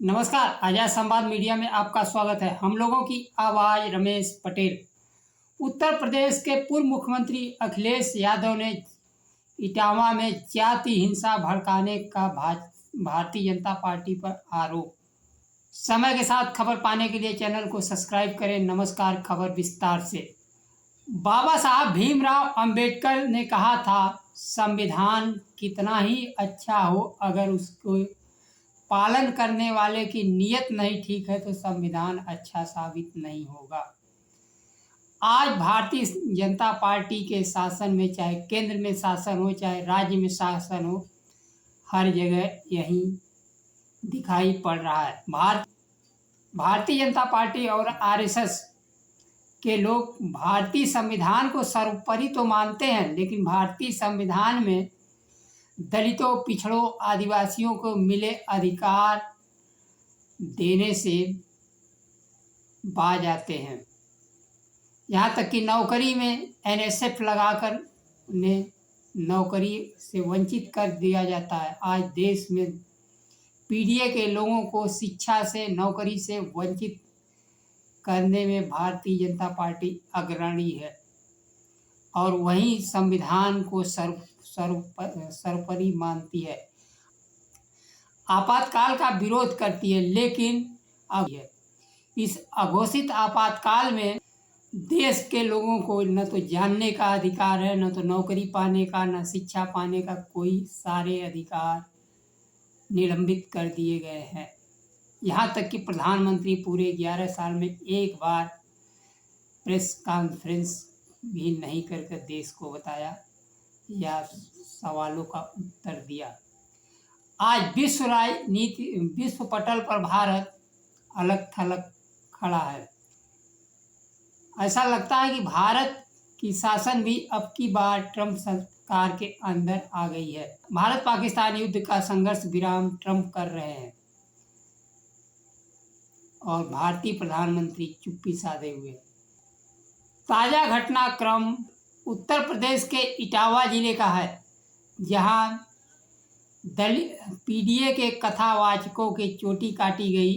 नमस्कार, आजाद संवाद मीडिया में आपका स्वागत है। हम लोगों की आवाज रमेश पटेल। उत्तर प्रदेश के पूर्व मुख्यमंत्री अखिलेश यादव ने इटावा में जाति हिंसा भड़काने का भारतीय जनता पार्टी पर आरोप। समय के साथ खबर पाने के लिए चैनल को सब्सक्राइब करें। नमस्कार, खबर विस्तार से। बाबा साहब भीमराव अंबेडकर ने कहा था, संविधान कितना ही अच्छा हो, अगर उसको पालन करने वाले की नीयत नहीं ठीक है तो संविधान अच्छा साबित नहीं होगा। आज भारतीय जनता पार्टी के शासन में, चाहे केंद्र में शासन हो चाहे राज्य में शासन हो, हर जगह यही दिखाई पड़ रहा है। भारतीय जनता पार्टी और आरएसएस के लोग भारतीय संविधान को सर्वोपरि तो मानते हैं, लेकिन भारतीय संविधान में दलितों, पिछड़ों, आदिवासियों को मिले अधिकार देने से बाज आते हैं। यहाँ तक कि नौकरी में एनएसएफ लगाकर उन्हें नौकरी से वंचित कर दिया जाता है। आज देश में पीडीए के लोगों को शिक्षा से, नौकरी से वंचित करने में भारतीय जनता पार्टी अग्रणी है और वहीं संविधान को सर्वोपरि मानती है। आपातकाल का विरोध करती है, लेकिन अब इस अघोषित आपातकाल में देश के लोगों को न तो जानने का अधिकार है, न तो नौकरी पाने का, न शिक्षा पाने का। कोई सारे अधिकार निलंबित कर दिए गए हैं। यहाँ तक कि प्रधानमंत्री पूरे 11 साल में एक बार प्रेस कॉन्फ्रेंस भी नहीं करके देश को बताया या सवालों का उत्तर दिया। आज विश्व पटल पर भारत अलग थलग खड़ा है। ऐसा लगता है कि भारत की शासन भी अब की बार ट्रंप सरकार के अंदर आ गई है। भारत पाकिस्तान युद्ध का संघर्ष विराम ट्रंप कर रहे हैं और भारतीय प्रधानमंत्री चुप्पी साधे हुए। ताज़ा घटनाक्रम उत्तर प्रदेश के इटावा जिले का है, जहां पीडीए के कथावाचकों की चोटी काटी गई,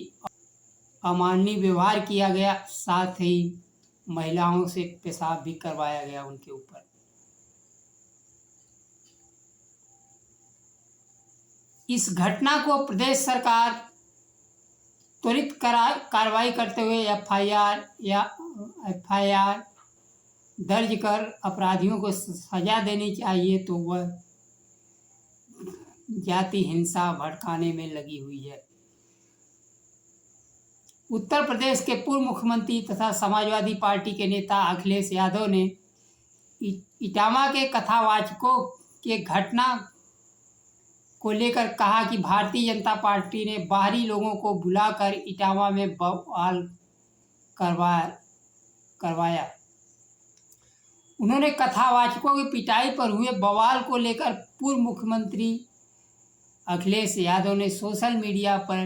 अमानवीय व्यवहार किया गया, साथ ही महिलाओं से पेशाब भी करवाया गया उनके ऊपर। इस घटना को प्रदेश सरकार त्वरित कार्रवाई करते हुए एफआईआर दर्ज कर अपराधियों को सजा देनी चाहिए, तो वह जाति हिंसा भड़काने में लगी हुई है। उत्तर प्रदेश के पूर्व मुख्यमंत्री तथा समाजवादी पार्टी के नेता अखिलेश यादव ने इटावा के कथावाचकों के घटना को लेकर कहा कि भारतीय जनता पार्टी ने बाहरी लोगों को बुलाकर इटावा में बवाल करवाया। उन्होंने कथावाचकों की पिटाई पर हुए बवाल को लेकर पूर्व मुख्यमंत्री अखिलेश यादव ने सोशल मीडिया पर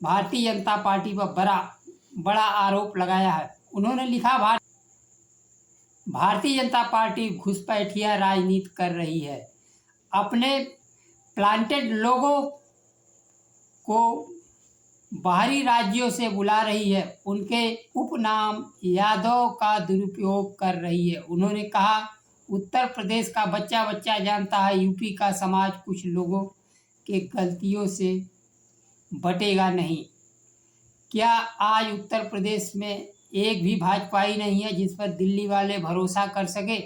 भारतीय जनता पार्टी पर बड़ा आरोप लगाया है। उन्होंने लिखा, भारतीय जनता पार्टी घुसपैठिया राजनीति कर रही है, अपने प्लांटेड लोगों को बाहरी राज्यों से बुला रही है, उनके उपनाम यादव का दुरुपयोग कर रही है। उन्होंने कहा, उत्तर प्रदेश का बच्चा बच्चा जानता है, यूपी का समाज कुछ लोगों के गलतियों से बटेगा नहीं। क्या आज उत्तर प्रदेश में एक भी भाजपाई नहीं है जिस पर दिल्ली वाले भरोसा कर सके?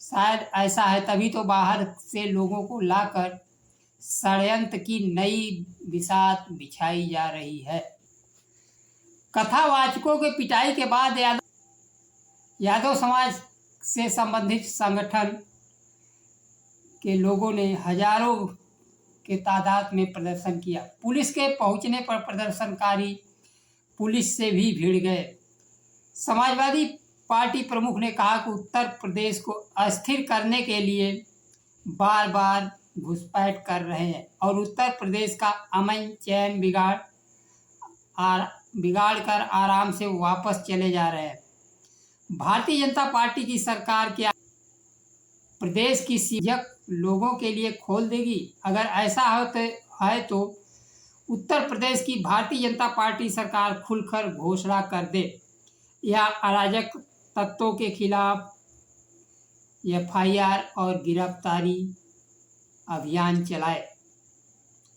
शायद ऐसा है, तभी तो बाहर से लोगों को लाकर षड्यंत्र की नई बिसात बिछाई जा रही है। कथावाचकों के पिटाई के बाद यादव समाज से संबंधित संगठन के लोगों ने हजारों के तादाद में प्रदर्शन किया। पुलिस के पहुंचने पर प्रदर्शनकारी पुलिस से भी भिड़ गए। समाजवादी पार्टी प्रमुख ने कहा कि उत्तर प्रदेश को अस्थिर करने के लिए बार बार घुसपैठ कर रहे हैं और उत्तर प्रदेश का अमन चैन बिगाड़ कर आराम से वापस चले जा रहे हैं। भारतीय जनता पार्टी की सरकार क्या प्रदेश की सीजक लोगों के लिए खोल देगी? अगर ऐसा है तो उत्तर प्रदेश की भारतीय जनता पार्टी सरकार खुलकर घोषणा कर दे या अराजक तत्वों के खिलाफ एफआईआर और गिरफ्तारी अभियान चलाए।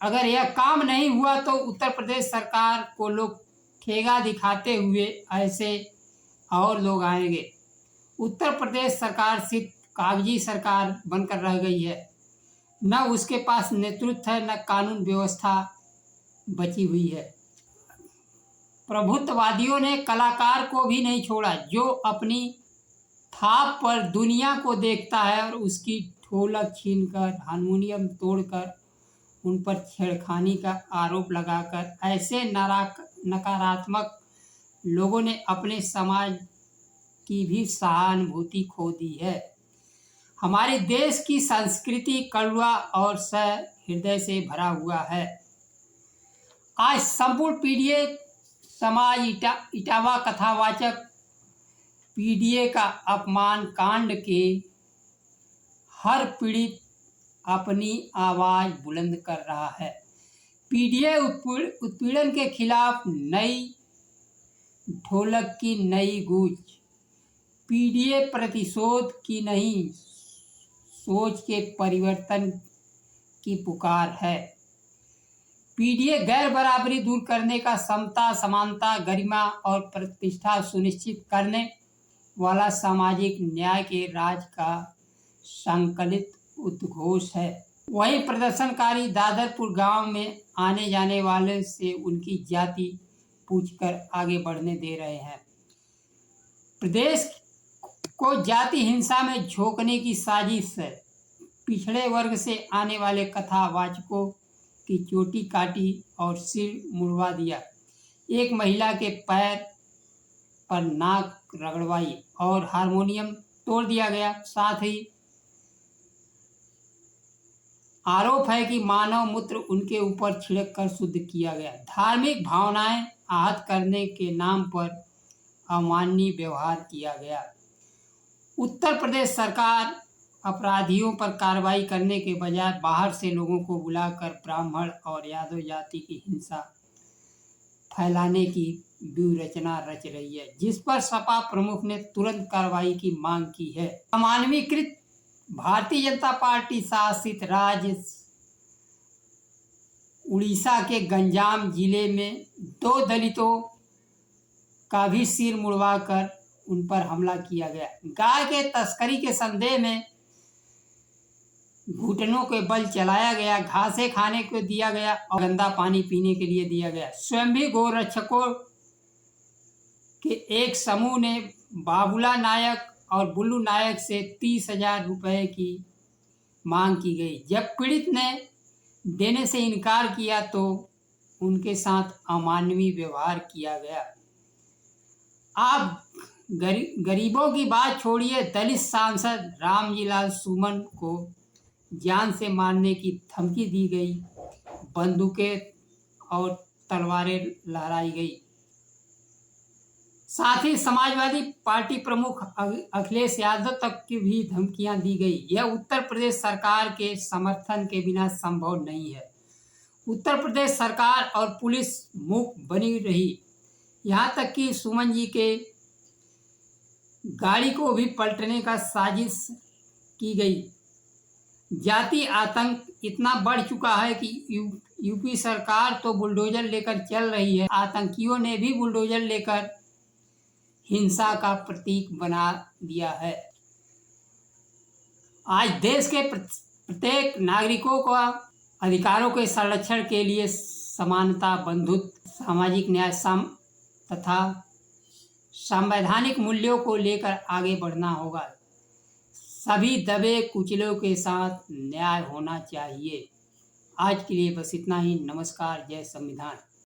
अगर यह काम नहीं हुआ तो उत्तर प्रदेश सरकार को लोग ठेगा दिखाते हुए ऐसे और लोग आएंगे। उत्तर प्रदेश सरकार सिर्फ कागजी सरकार बनकर रह गई है, न उसके पास नेतृत्व है, न कानून व्यवस्था बची हुई है। प्रभुत्ववादियों ने कलाकार को भी नहीं छोड़ा, जो अपनी थाप पर दुनिया को देखता है और उसकी ढोलक छीनकर, हारमोनियम तोड़कर, उन पर छेड़खानी का आरोप लगाकर ऐसे नकारात्मक लोगों ने अपने समाज की भी सहानुभूति खो दी है। हमारे देश की संस्कृति कड़वा और सहृदय से भरा हुआ है। आज संपूर्ण पीडीए समाज इटावा कथावाचक पीडीए का अपमान कांड के हर पीड़ित अपनी आवाज बुलंद कर रहा है। पीडीए उत्पीड़न के खिलाफ नई ढोलक की नई गूंज, पीडीए प्रतिशोध की नहीं, सोच के परिवर्तन की पुकार है। पीडीए गैर बराबरी दूर करने का, समता, समानता, गरिमा और प्रतिष्ठा सुनिश्चित करने वाला, सामाजिक न्याय के राज का संकलित उद्घोष है। वही प्रदर्शनकारी दादरपुर गांव में आने जाने वाले से उनकी जाति पूछकर आगे बढ़ने दे रहे हैं। प्रदेश को जाति हिंसा में झोंकने की साजिश है। पिछड़े वर्ग से आने वाले कथावाचकों की चोटी काटी और सिर मुड़वा दिया। एक महिला के पैर पर नाक रगड़वाई और हारमोनियम तोड़ दिया गया। साथ ही आरोप है कि मानव मूत्र उनके ऊपर छिड़क कर शुद्ध किया गया। धार्मिक भावनाएं आहत करने के नाम पर अमानवीय व्यवहार किया गया। उत्तर प्रदेश सरकार अपराधियों पर कार्रवाई करने के बजाय बाहर से लोगों को बुलाकर ब्राह्मण और यादव जाति की हिंसा फैलाने की व्यूहरचना रच रही है, जिस पर सपा प्रमुख ने तुरंत कार्रवाई की मांग की है। अमानवीकृत भारतीय जनता पार्टी शासित राज्य उड़ीसा के गंजाम जिले में 2 दलितों का भी सिर मुड़वाकर उन पर हमला किया गया। गाय के तस्करी के संदेह में घुटनों के बल चलाया गया, घासें खाने को दिया गया और गंदा पानी पीने के लिए दिया गया। स्वयं भी गोरक्षकों के एक समूह ने बाबूला नायक और बुल्लू नायक से 30,000 रुपये की मांग की गई। जब पीड़ित ने देने से इनकार किया तो उनके साथ अमानवीय व्यवहार किया गया। आप गरीबों की बात छोड़िए, दलित सांसद रामजीलाल सुमन को जान से मारने की धमकी दी गई, बंदूकें और तलवारें लहराई गई। साथ ही समाजवादी पार्टी प्रमुख अखिलेश यादव तक की भी धमकियां दी गई। यह उत्तर प्रदेश सरकार के समर्थन के बिना संभव नहीं है। उत्तर प्रदेश सरकार और पुलिस मूक बनी रही, यहाँ तक कि सुमन जी के गाड़ी को भी पलटने का साजिश की गई। जाति आतंक इतना बढ़ चुका है कि यूपी सरकार तो बुलडोजर लेकर चल रही है, आतंकियों ने भी बुलडोजर लेकर हिंसा का प्रतीक बना दिया है। आज देश के प्रत्येक नागरिकों को अधिकारों के संरक्षण के लिए समानता, बंधुत्व, सामाजिक न्याय तथा संवैधानिक मूल्यों को लेकर आगे बढ़ना होगा। सभी दबे कुचलों के साथ न्याय होना चाहिए। आज के लिए बस इतना ही। नमस्कार। जय संविधान।